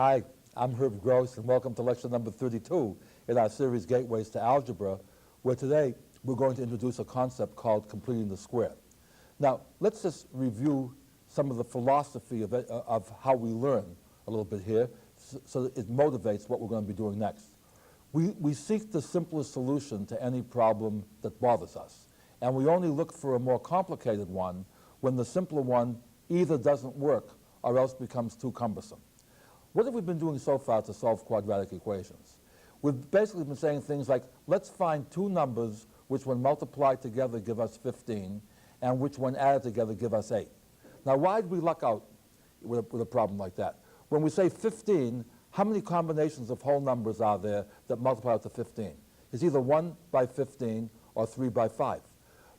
Hi, I'm Herb Gross, and welcome to lecture number 32 in our series Gateways to Algebra, where today we're going to introduce a concept called completing the square. Now, let's just review some of the philosophy of how we learn a little bit here, so that it motivates what we're going to be doing next. We seek the simplest solution to any problem that bothers us, and we only look for a more complicated one when the simpler one either doesn't work or else becomes too cumbersome. What have we been doing so far to solve quadratic equations? We've basically been saying things like, let's find two numbers which when multiplied together give us 15, and which when added together give us 8. Now, why did we luck out with a problem like that? When we say 15, how many combinations of whole numbers are there that multiply out to 15? It's either 1 by 15 or 3 by 5.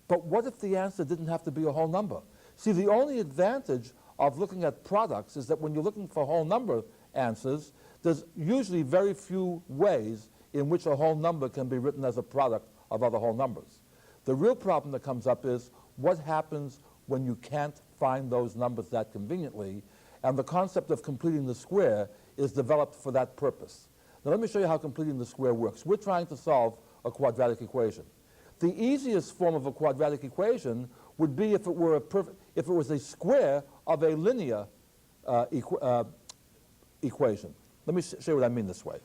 But what if the answer didn't have to be a whole number? See, the only advantage of looking at products is that when you're looking for whole number answers, there's usually very few ways in which a whole number can be written as a product of other whole numbers. The real problem that comes up is what happens when you can't find those numbers that conveniently, and the concept of completing the square is developed for that purpose. Now let me show you how completing the square works. We're trying to solve a quadratic equation. The easiest form of a quadratic equation would be if it was a square of a linear equation. Let me show you what I mean this way.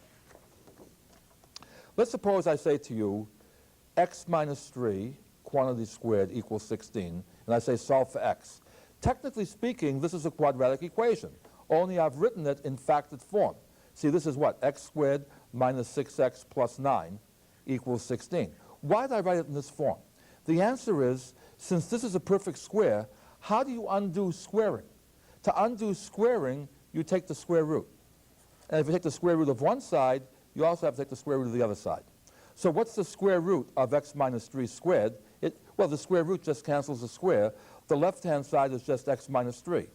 Let's suppose I say to you, x minus 3 quantity squared equals 16, and I say solve for x. Technically speaking, this is a quadratic equation, only I've written it in factored form. See, this is what? X squared minus 6x plus 9 equals 16. Why did I write it in this form? The answer is, since this is a perfect square, how do you undo squaring? To undo squaring, you take the square root. And if you take the square root of one side, you also have to take the square root of the other side. So what's the square root of x minus 3 squared? Well, the square root just cancels the square. The left-hand side is just x minus 3.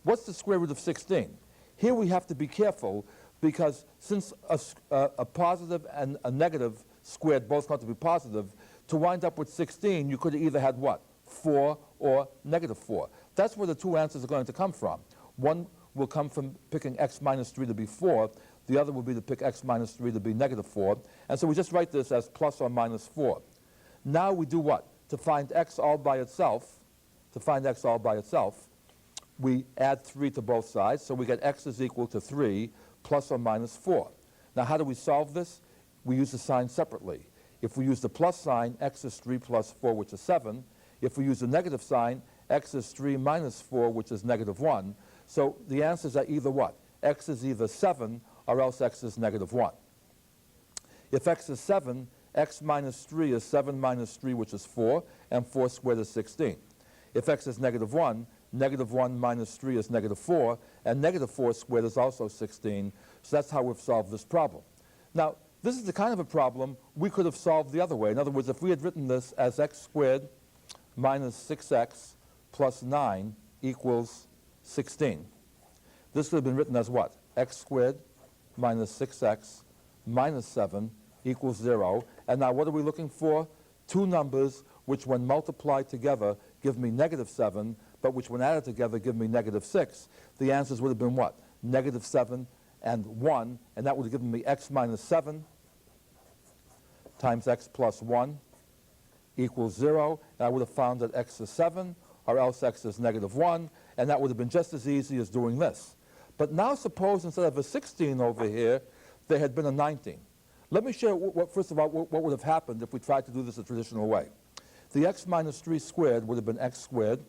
What's the square root of 16? Here we have to be careful because since a positive and a negative squared both come to be positive, to wind up with 16, you could have either had what? 4 or negative 4. That's where the two answers are going to come from. One will come from picking x minus 3 to be 4. The other will be to pick x minus 3 to be negative 4. And so we just write this as plus or minus 4. Now we do what? To find x all by itself, we add 3 to both sides, so we get x is equal to 3 plus or minus 4. Now how do we solve this? We use the sign separately. If we use the plus sign, x is 3 plus 4, which is 7. If we use the negative sign, x is 3 minus 4, which is negative 1. So the answers are either what? X is either 7 or else x is negative 1. If x is 7, x minus 3 is 7 minus 3, which is 4, and 4 squared is 16. If x is negative 1, negative 1 minus 3 is negative 4, and negative 4 squared is also 16. So that's how we've solved this problem. Now, this is the kind of a problem we could have solved the other way. In other words, if we had written this as x squared minus 6x plus 9 equals 16. This would have been written as what? X squared minus 6x minus 7 equals 0. And now what are we looking for? Two numbers which when multiplied together give me negative 7, but which when added together give me negative 6. The answers would have been what? Negative 7 and 1, and that would have given me x minus 7 times x plus 1 equals 0. And I would have found that x is 7, or else x is negative 1, and that would have been just as easy as doing this. But now suppose instead of a 16 over here, there had been a 19. Let me share, first of all, what would have happened if we tried to do this the traditional way. The x minus 3 squared would have been x squared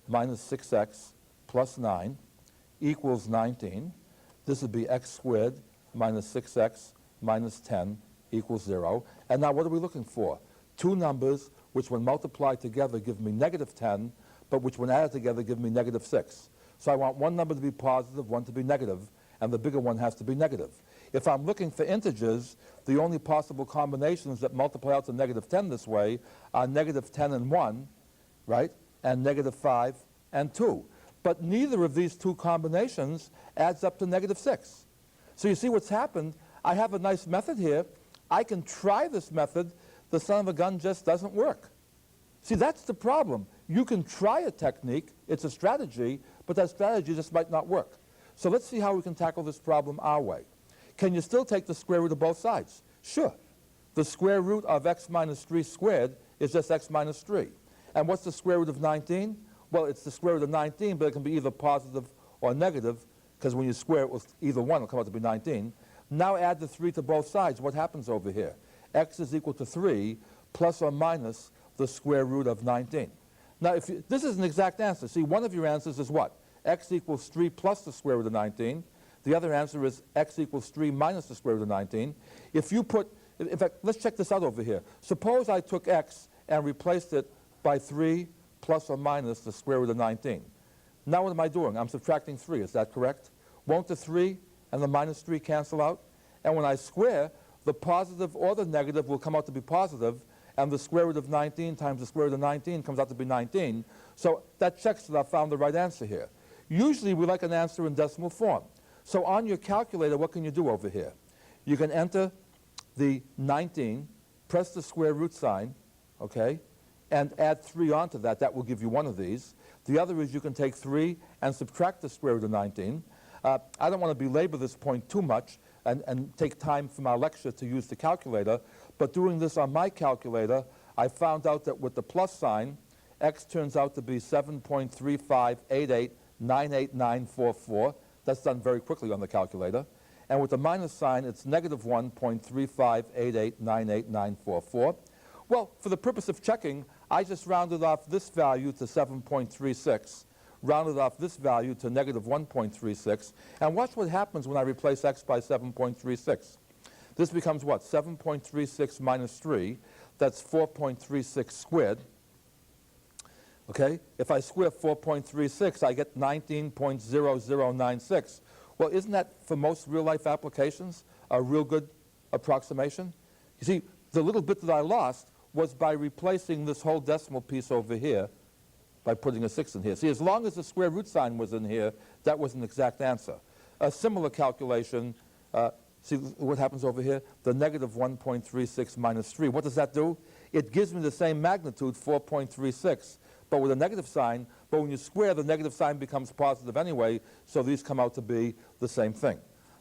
minus 6x plus 9 equals 19. This would be x squared minus 6x minus 10 equals 0. And now what are we looking for? Two numbers which when multiplied together give me negative 10, but which when added together give me negative 6. So I want one number to be positive, one to be negative, and the bigger one has to be negative. If I'm looking for integers, the only possible combinations that multiply out to negative 10 this way are negative 10 and 1, right, and negative 5 and 2. But neither of these two combinations adds up to negative 6. So you see what's happened? I have a nice method here. I can try this method. The son of a gun just doesn't work. See, that's the problem. You can try a technique, it's a strategy, but that strategy just might not work. So let's see how we can tackle this problem our way. Can you still take the square root of both sides? Sure. The square root of x minus 3 squared is just x minus 3. And what's the square root of 19? Well, it's the square root of 19, but it can be either positive or negative, because when you square it with either one, it'll come out to be 19. Now add the 3 to both sides. What happens over here? X is equal to 3 plus or minus the square root of 19. Now, this is an exact answer. See, one of your answers is what? X equals 3 plus the square root of 19. The other answer is x equals 3 minus the square root of 19. If you put, in fact, let's check this out over here. Suppose I took x and replaced it by 3 plus or minus the square root of 19. Now what am I doing? I'm subtracting 3, is that correct? Won't the 3 and the minus 3 cancel out? And when I square, the positive or the negative will come out to be positive, and the square root of 19 times the square root of 19 comes out to be 19. So that checks that I found the right answer here. Usually we like an answer in decimal form. So on your calculator, what can you do over here? You can enter the 19, press the square root sign, okay, and add 3 onto that. That will give you one of these. The other is you can take 3 and subtract the square root of 19. I don't want to belabor this point too much and take time from our lecture to use the calculator, but doing this on my calculator, I found out that with the plus sign, x turns out to be 7.358898944. That's done very quickly on the calculator. And with the minus sign, it's negative 1.358898944. Well, for the purpose of checking, I just rounded off this value to 7.36, rounded off this value to negative 1.36, and watch what happens when I replace x by 7.36. This becomes what? 7.36 minus 3. That's 4.36 squared. Okay? If I square 4.36, I get 19.0096. Well, isn't that, for most real-life applications, a real good approximation? You see, the little bit that I lost was by replacing this whole decimal piece over here by putting a 6 in here. See, as long as the square root sign was in here, that was an exact answer. A similar calculation, see what happens over here? The negative 1.36 minus 3. What does that do? It gives me the same magnitude, 4.36, but with a negative sign. But when you square, the negative sign becomes positive anyway, so these come out to be the same thing.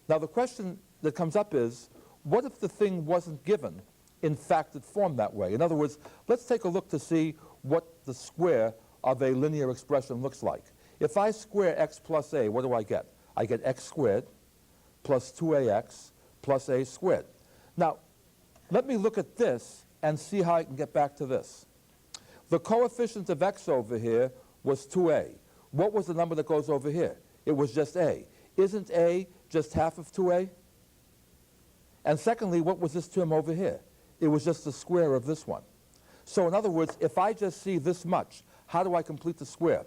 Now, the question that comes up is, what if the thing wasn't given in factored form that way? In other words, let's take a look to see what the square of a linear expression looks like. If I square x plus a, what do I get? I get x squared plus 2ax plus a squared. Now, let me look at this and see how I can get back to this. The coefficient of x over here was 2a. What was the number that goes over here? It was just a. Isn't a just half of 2a? And secondly, what was this term over here? It was just the square of this one. So in other words, if I just see this much, how do I complete the square?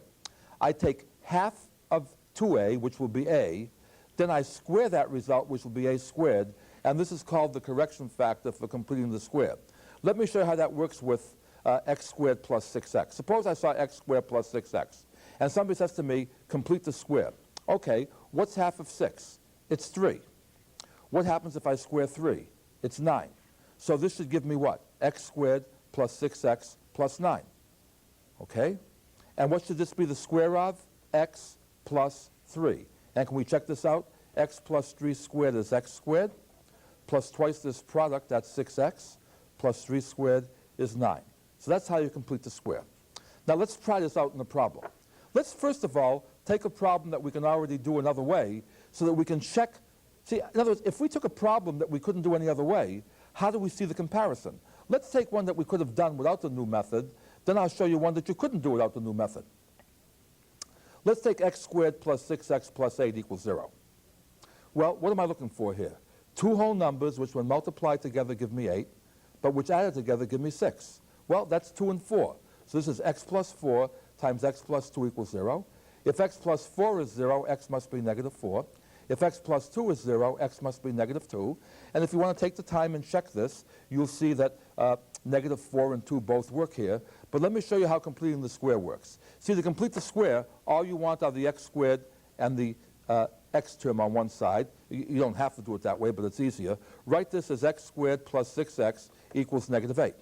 I take half of 2a, which will be a, then I square that result, which will be a squared, and this is called the correction factor for completing the square. Let me show you how that works with x squared plus 6x. Suppose I saw x squared plus 6x, and somebody says to me, complete the square. Okay, what's half of 6? It's 3. What happens if I square 3? It's 9. So this should give me what? X squared plus 6x plus 9. Okay? And what should this be the square of? X plus 3. And can we check this out? X plus 3 squared is x squared, plus twice this product, that's 6x, plus 3 squared is 9. So that's how you complete the square. Now let's try this out in a problem. Let's first of all take a problem that we can already do another way so that we can check. See, in other words, if we took a problem that we couldn't do any other way, how do we see the comparison? Let's take one that we could have done without the new method. Then I'll show you one that you couldn't do without the new method. Let's take x squared plus 6x plus 8 equals 0. Well, what am I looking for here? Two whole numbers which when multiplied together give me 8, but which added together give me 6. Well, that's 2 and 4. So this is x plus 4 times x plus 2 equals 0. If x plus 4 is 0, x must be negative 4. If x plus 2 is 0, x must be negative 2. And if you want to take the time and check this, you'll see that negative 4 and 2 both work here. But let me show you how completing the square works. See, to complete the square, all you want are the x squared and the x term on one side. You don't have to do it that way, but it's easier. Write this as x squared plus 6x equals negative 8.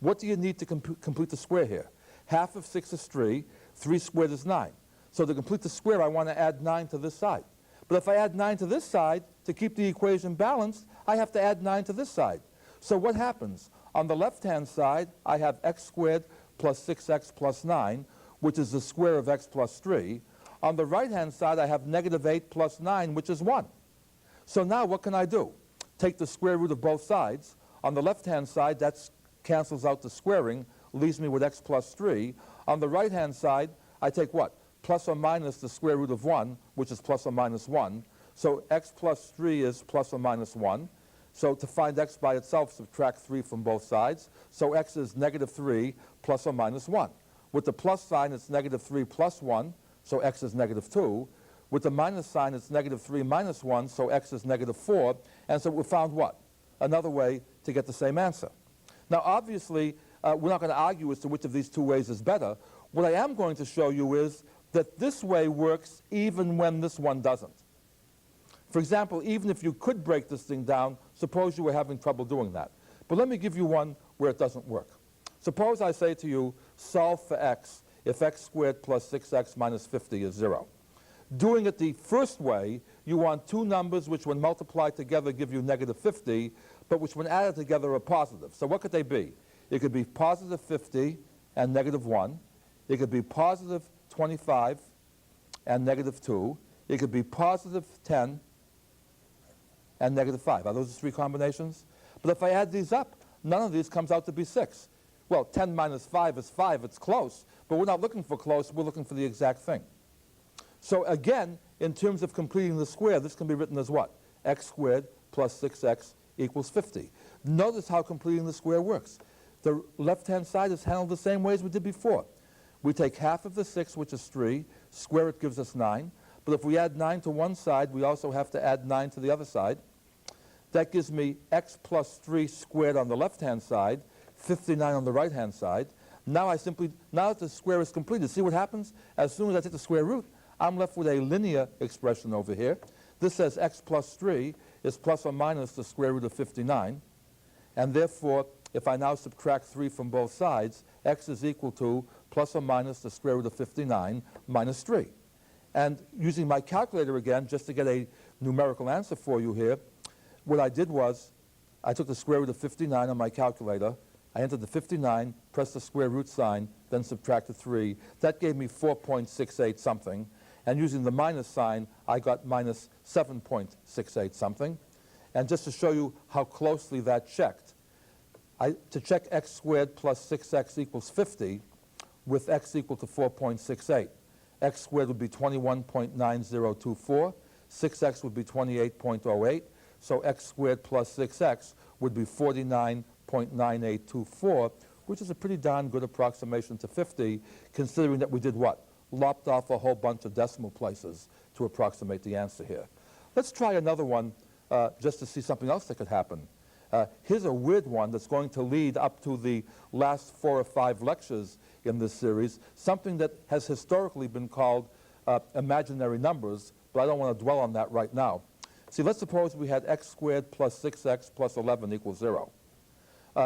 What do you need to complete the square here? Half of 6 is 3. 3 squared is 9. So to complete the square, I want to add 9 to this side. But if I add 9 to this side, to keep the equation balanced, I have to add 9 to this side. So what happens? On the left-hand side, I have x squared plus 6x plus 9, which is the square of x plus 3. On the right-hand side, I have negative 8 plus 9, which is 1. So now what can I do? Take the square root of both sides. On the left-hand side, that cancels out the squaring, leaves me with x plus 3. On the right-hand side, I take what? Plus or minus the square root of 1, which is plus or minus 1. So x plus 3 is plus or minus 1. So to find x by itself, subtract 3 from both sides. So x is negative 3 plus or minus 1. With the plus sign, it's negative 3 plus 1, so x is negative 2. With the minus sign, it's negative 3 minus 1, so x is negative 4. And so we found what? Another way to get the same answer. Now, obviously, we're not going to argue as to which of these two ways is better. What I am going to show you is that this way works even when this one doesn't. For example, even if you could break this thing down, suppose you were having trouble doing that. But let me give you one where it doesn't work. Suppose I say to you, solve for x if x squared plus 6x minus 50 is 0. Doing it the first way, you want two numbers which when multiplied together give you negative 50, but which when added together are positive. So what could they be? It could be positive 50 and negative 1. It could be positive 25 and negative 2. It could be positive 10 and negative 5. Are those the three combinations? But if I add these up, none of these comes out to be 6. Well, 10 minus 5 is 5. It's close. But we're not looking for close. We're looking for the exact thing. So again, in terms of completing the square, this can be written as what? X squared plus 6x equals 50. Notice how completing the square works. The left-hand side is handled the same way as we did before. We take half of the 6, which is 3, square it gives us 9. But if we add 9 to one side, we also have to add 9 to the other side. That gives me x plus 3 squared on the left-hand side, 59 on the right-hand side. Now that the square is completed, see what happens? As soon as I take the square root, I'm left with a linear expression over here. This says x plus 3 is plus or minus the square root of 59. And therefore, if I now subtract 3 from both sides, x is equal to plus or minus the square root of 59 minus 3. And using my calculator again, just to get a numerical answer for you here, what I did was I took the square root of 59 on my calculator. I entered the 59, pressed the square root sign, then subtracted 3. That gave me 4.68 something. And using the minus sign, I got minus 7.68 something. And just to show you how closely that checked, to check x squared plus 6x equals 50 with x equal to 4.68. X squared would be 21.9024. 6x would be 28.08. So x squared plus 6x would be 49.9824, which is a pretty darn good approximation to 50, considering that we did what? Lopped off a whole bunch of decimal places to approximate the answer here. Let's try another one just to see something else that could happen. Here's a weird one that's going to lead up to the last 4 or 5 lectures in this series, something that has historically been called imaginary numbers, but I don't want to dwell on that right now. See, let's suppose we had x squared plus 6x plus 11 equals 0.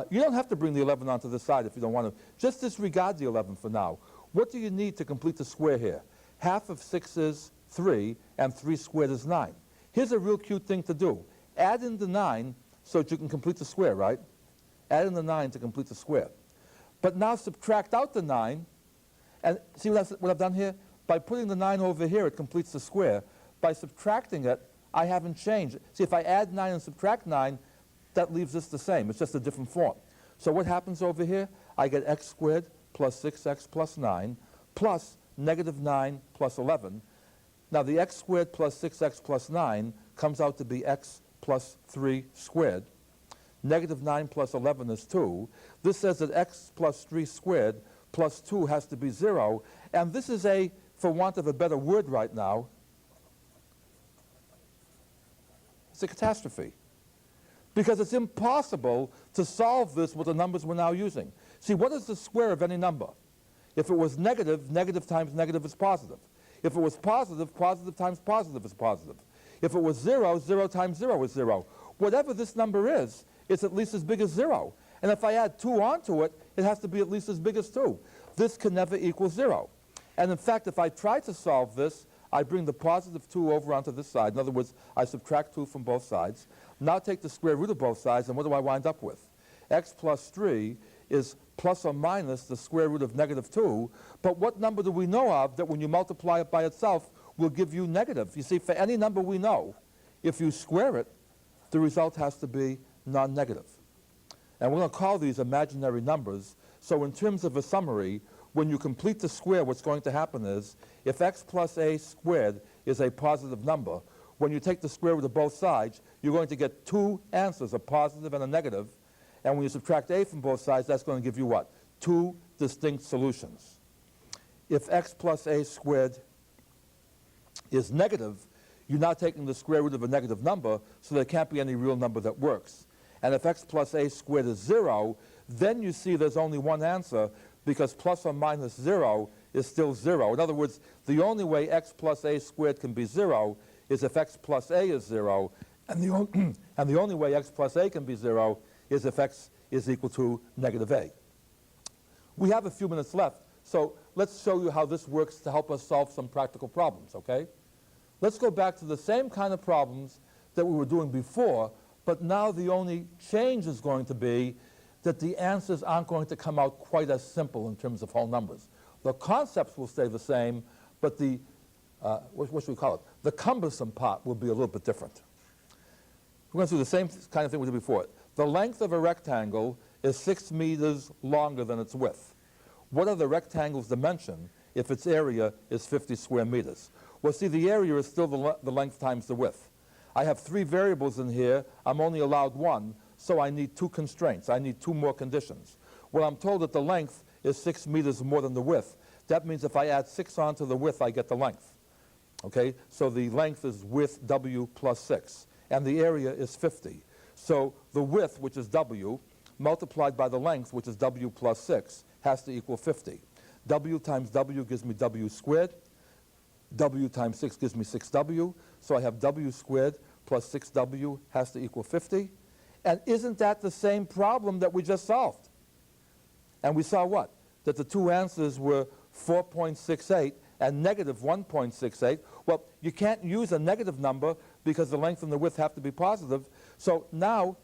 You don't have to bring the 11 onto the side if you don't want to. Just disregard the 11 for now. What do you need to complete the square here? Half of 6 is 3, and 3 squared is 9. Here's a real cute thing to do. Add in the 9 so that you can complete the square, right? Add in the 9 to complete the square. But now subtract out the 9, and see what I've done here? By putting the 9 over here, it completes the square. By subtracting it, I haven't changed. See, if I add 9 and subtract 9, that leaves this the same. It's just a different form. So what happens over here? I get x squared plus 6x plus 9 plus negative 9 plus 11. Now, the x squared plus 6x plus 9 comes out to be x plus 3 squared. Negative 9 plus 11 is 2. This says that x plus 3 squared plus 2 has to be 0. And this is a, for want of a better word right now, it's a catastrophe. Because it's impossible to solve this with the numbers we're now using. See, what is the square of any number? If it was negative, negative times negative is positive. If it was positive, positive times positive is positive. If it was 0, 0 times 0 is 0. Whatever this number is, it's at least as big as 0. And if I add 2 onto it, it has to be at least as big as 2. This can never equal 0. And in fact, if I try to solve this, I bring the positive 2 over onto this side. In other words, I subtract 2 from both sides. Now take the square root of both sides, and what do I wind up with? X plus 3 is plus or minus the square root of negative 2. But what number do we know of that when you multiply it by itself will give you negative? You see, for any number we know, if you square it, the result has to be non-negative. And we're going to call these imaginary numbers. So in terms of a summary, when you complete the square, what's going to happen is, if x plus a squared is a positive number, when you take the square root of both sides, you're going to get 2 answers, a positive and a negative. And when you subtract a from both sides, that's going to give you what? 2 distinct solutions. If x plus a squared is negative, you're now taking the square root of a negative number, so there can't be any real number that works. And if x plus a squared is 0, then you see there's only one answer, because plus or minus 0 is still 0. In other words, the only way x plus a squared can be 0 is if x plus a is 0, and the only way x plus a can be 0 is if x is equal to negative a. We have a few minutes left, so let's show you how this works to help us solve some practical problems, okay? Let's go back to the same kind of problems that we were doing before, but now the only change is going to be that the answers aren't going to come out quite as simple in terms of whole numbers. The concepts will stay the same, but the, what should we call it? The cumbersome part will be a little bit different. We're going to do the same kind of thing we did before. The length of a rectangle is 6 meters longer than its width. What are the rectangle's dimension if its area is 50 square meters? Well, see, the area is still the length times the width. I have 3 variables in here. I'm only allowed 1, so I need 2 constraints. I need 2 more conditions. Well, I'm told that the length is 6 meters more than the width. That means if I add 6 onto the width, I get the length. Okay, so the length is width w plus 6, and the area is 50. So the width, which is w, multiplied by the length, which is w plus 6, has to equal 50. W times w gives me w squared. W times 6 gives me 6w. So I have w squared plus 6w has to equal 50. And isn't that the same problem that we just solved? And we saw what? That the 2 answers were 4.68 and negative 1.68. Well, you can't use a negative number because the length and the width have to be positive. So now,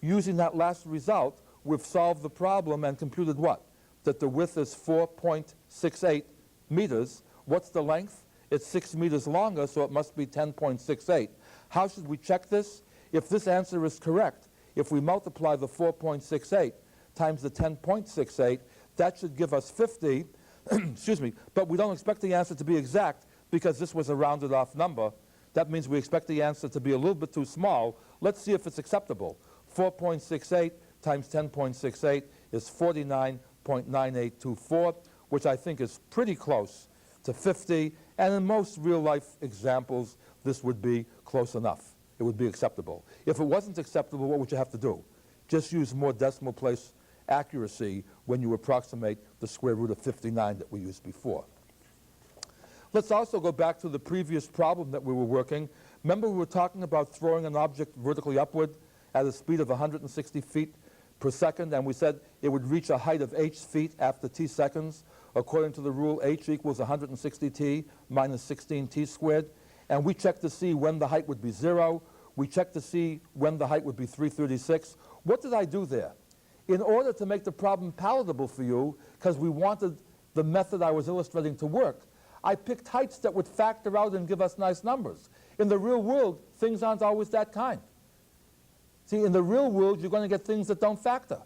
using that last result, we've solved the problem and computed what? That the width is 4.68 meters. What's the length? It's 6 meters longer, so it must be 10.68. How should we check this? If this answer is correct, if we multiply the 4.68 times the 10.68, that should give us 50, excuse me, but we don't expect the answer to be exact because this was a rounded off number. That means we expect the answer to be a little bit too small. Let's see if it's acceptable. 4.68 times 10.68 is 49.9824, which I think is pretty close to 50, and in most real-life examples, this would be close enough. It would be acceptable. If it wasn't acceptable, what would you have to do? Just use more decimal place accuracy when you approximate the square root of 59 that we used before. Let's also go back to the previous problem that we were working. Remember we were talking about throwing an object vertically upward at a speed of 160 feet per second, and we said it would reach a height of h feet after t seconds. According to the rule, h equals 160t minus 16t squared. And we checked to see when the height would be 0. We checked to see when the height would be 336. What did I do there? In order to make the problem palatable for you, because we wanted the method I was illustrating to work, I picked heights that would factor out and give us nice numbers. In the real world, things aren't always that kind. See, in the real world, you're going to get things that don't factor,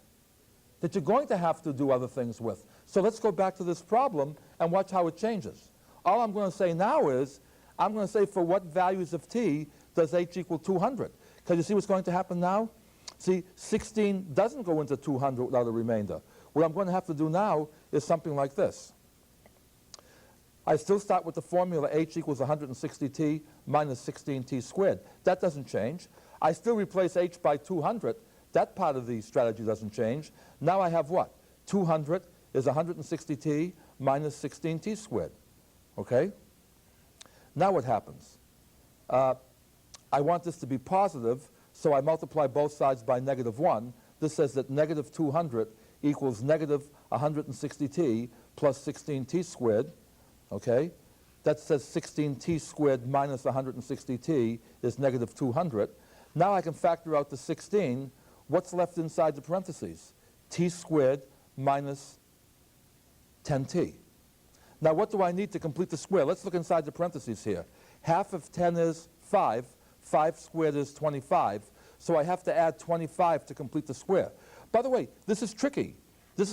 that you're going to have to do other things with. So let's go back to this problem and watch how it changes. All I'm going to say now is, I'm going to say for what values of t does h equal 200? Because you see what's going to happen now? See, 16 doesn't go into 200 without a remainder. What I'm going to have to do now is something like this. I still start with the formula h equals 160t minus 16t squared. That doesn't change. I still replace h by 200. That part of the strategy doesn't change. Now I have what? 200 is 160t minus 16t squared. Okay? Now what happens? I want this to be positive, so I multiply both sides by negative 1. This says that negative 200 equals negative 160t plus 16t squared. Okay? that says 16t squared minus 160t is negative 200. Now I can factor out the 16. What's left inside the parentheses? T squared minus 10t. Now what do I need to complete the square? Let's look inside the parentheses here. Half of 10 is 5. 5 squared is 25. So I have to add 25 to complete the square. By the way, this is tricky.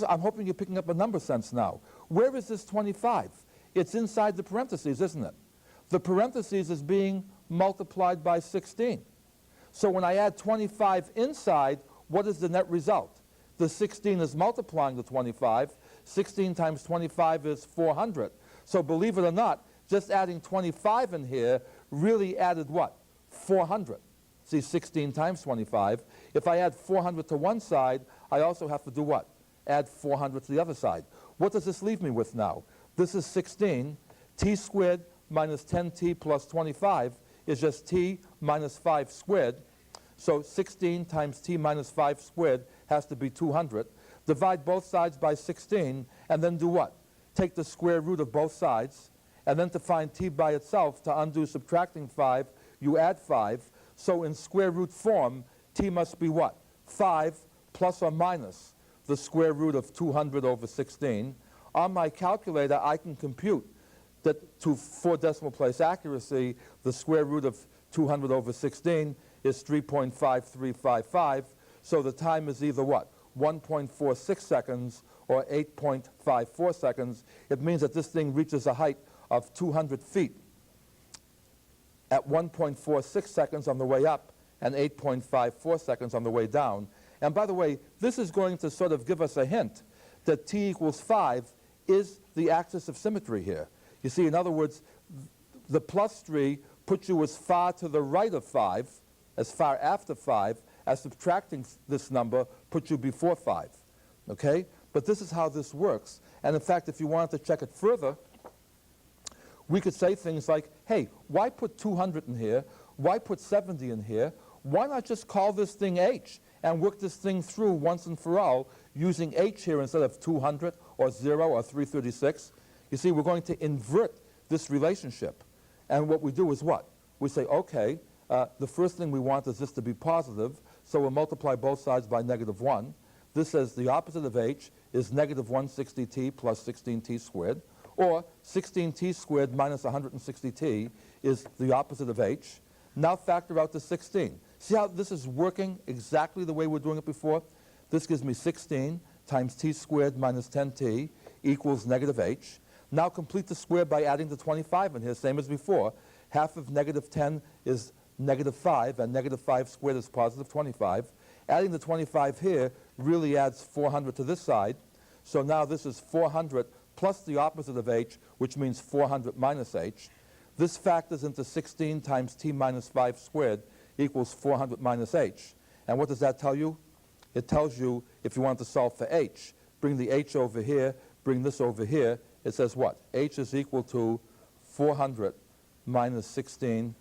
I'm hoping you're picking up a number sense now. Where is this 25? It's inside the parentheses, isn't it? The parentheses is being multiplied by 16. So when I add 25 inside, what is the net result? The 16 is multiplying the 25. 16 times 25 is 400. So believe it or not, just adding 25 in here really added what? 400. See, 16 times 25. If I add 400 to one side, I also have to do what? Add 400 to the other side. What does this leave me with now? This is 16. T squared minus 10t plus 25 is just t minus 5 squared. So 16 times t minus 5 squared has to be 200. Divide both sides by 16, and then do what? Take the square root of both sides, and then to find t by itself, to undo subtracting 5, you add 5. So in square root form, t must be what? 5 plus or minus the square root of 200 over 16. On my calculator, I can compute that to 4 decimal place accuracy, the square root of 200 over 16 is 3.5355. So the time is either what? 1.46 seconds or 8.54 seconds. It means that this thing reaches a height of 200 feet at 1.46 seconds on the way up and 8.54 seconds on the way down. And by the way, this is going to sort of give us a hint that t equals 5 is the axis of symmetry here. You see, in other words, the plus 3 puts you as far to the right of 5, as far after 5, as subtracting this number puts you before 5. Okay? But this is how this works. And in fact, if you wanted to check it further, we could say things like, hey, why put 200 in here? Why put 70 in here? Why not just call this thing h and work this thing through once and for all using h here instead of 200 or 0 or 336? You see, we're going to invert this relationship. And what we do is what? We say, okay, the first thing we want is this to be positive, so we'll multiply both sides by negative 1. This says the opposite of h is negative 160t plus 16t squared, or 16t squared minus 160t is the opposite of h. Now factor out the 16. See how this is working exactly the way we're doing it before? This gives me 16 times t squared minus 10t equals negative h. Now complete the square by adding the 25 in here, same as before. Half of negative 10 is negative 5, and negative 5 squared is positive 25. Adding the 25 here really adds 400 to this side. So now this is 400 plus the opposite of h, which means 400 minus h. This factors into 16 times t minus 5 squared equals 400 minus h. And what does that tell you? It tells you, if you want to solve for h, bring the h over here, bring this over here. It says what? H is equal to 400 minus 16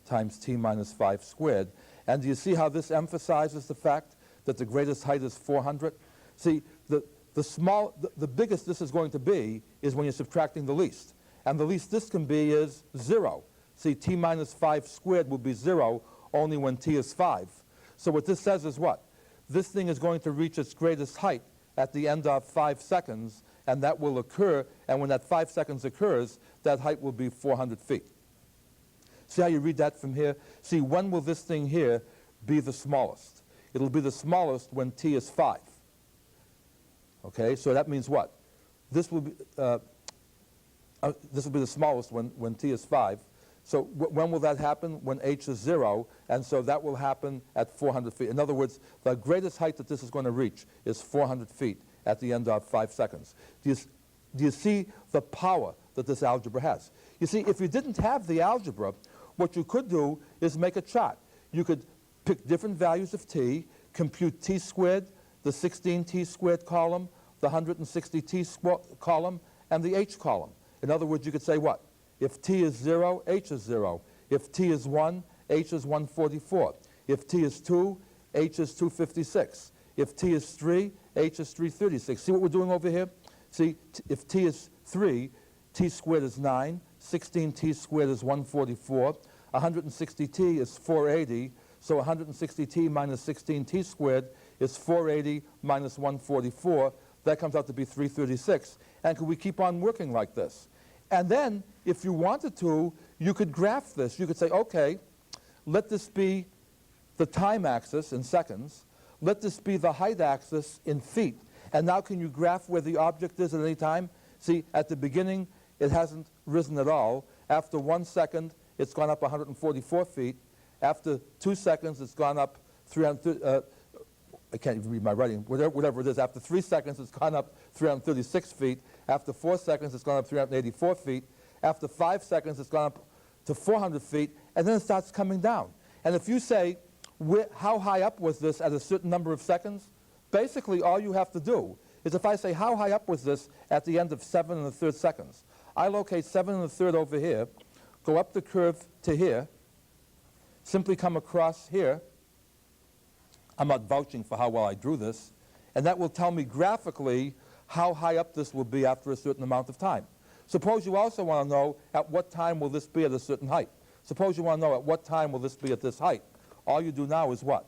times t minus 5 squared. And do you see how this emphasizes the fact that the greatest height is 400? See, the biggest this is going to be is when you're subtracting the least. And the least this can be is 0. See, t minus 5 squared will be 0 only when t is 5. So what this says is what? This thing is going to reach its greatest height at the end of 5 seconds, and that will occur, and when that 5 seconds occurs, that height will be 400 feet. See how you read that from here? See, when will this thing here be the smallest? It'll be the smallest when t is 5. Okay, so that means what? This will be the smallest when t is 5. So when will that happen? When h is 0, and so that will happen at 400 feet. In other words, the greatest height that this is going to reach is 400 feet at the end of 5 seconds. Do you see the power that this algebra has? You see, if you didn't have the algebra, what you could do is make a chart. You could pick different values of t, compute t squared, the 16t squared column, the 160t column, and the h column. In other words, you could say what? If t is 0, h is 0. If t is 1, h is 144. If t is 2, h is 256. If t is 3, h is 336. See what we're doing over here? See, if t is 3, t squared is 9, 16t squared is 144. 160t is 480. So 160t minus 16t squared is 480 minus 144. That comes out to be 336. And could we keep on working like this? And then, if you wanted to, you could graph this. You could say, okay, let this be the time axis in seconds. Let this be the height axis in feet. And now can you graph where the object is at any time? See, at the beginning, it hasn't risen at all. After 1 second, it's gone up 144 feet. After 2 seconds, it's gone up 300. I can't even read my writing. Whatever it is. After 3 seconds, it's gone up 336 feet. After 4 seconds, it's gone up 384 feet. After 5 seconds, it's gone up to 400 feet. And then it starts coming down. And if you say, how high up was this at a certain number of seconds? Basically, all you have to do is if I say, how high up was this at the end of 7 1/3 seconds? I locate 7 1/3 over here, go up the curve to here, simply come across here. I'm not vouching for how well I drew this. And that will tell me graphically how high up this will be after a certain amount of time. Suppose you also want to know at what time will this be at a certain height. Suppose you want to know at what time will this be at this height. All you do now is what?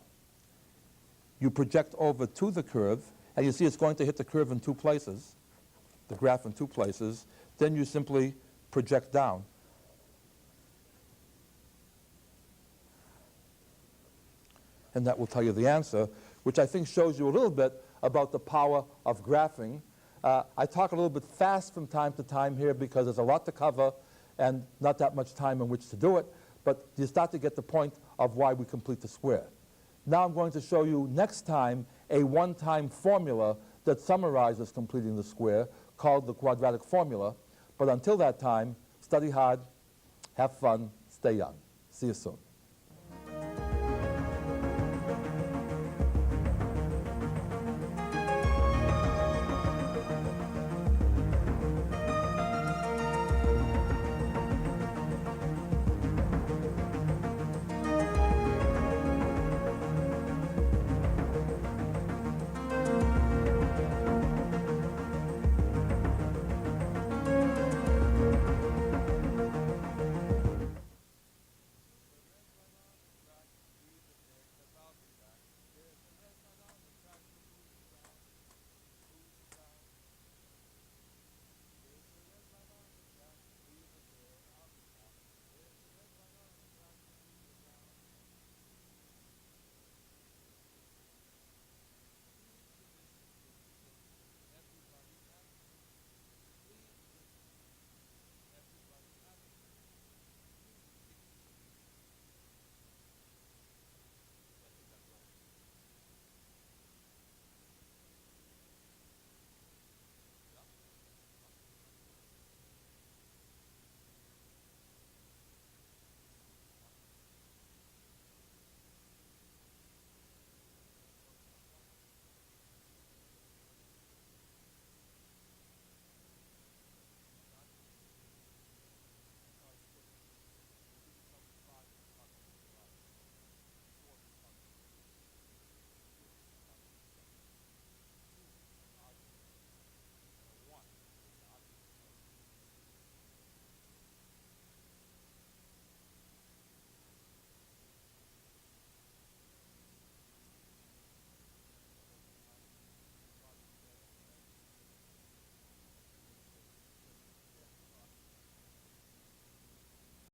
You project over to the curve, and you see it's going to hit the curve in 2 places, the graph in 2 places. Then you simply project down. And that will tell you the answer, which I think shows you a little bit about the power of graphing. I talk a little bit fast from time to time here because there's a lot to cover and not that much time in which to do it, but you start to get the point of why we complete the square. Now I'm going to show you next time a one-time formula that summarizes completing the square called the quadratic formula. But until that time, study hard, have fun, stay young. See you soon.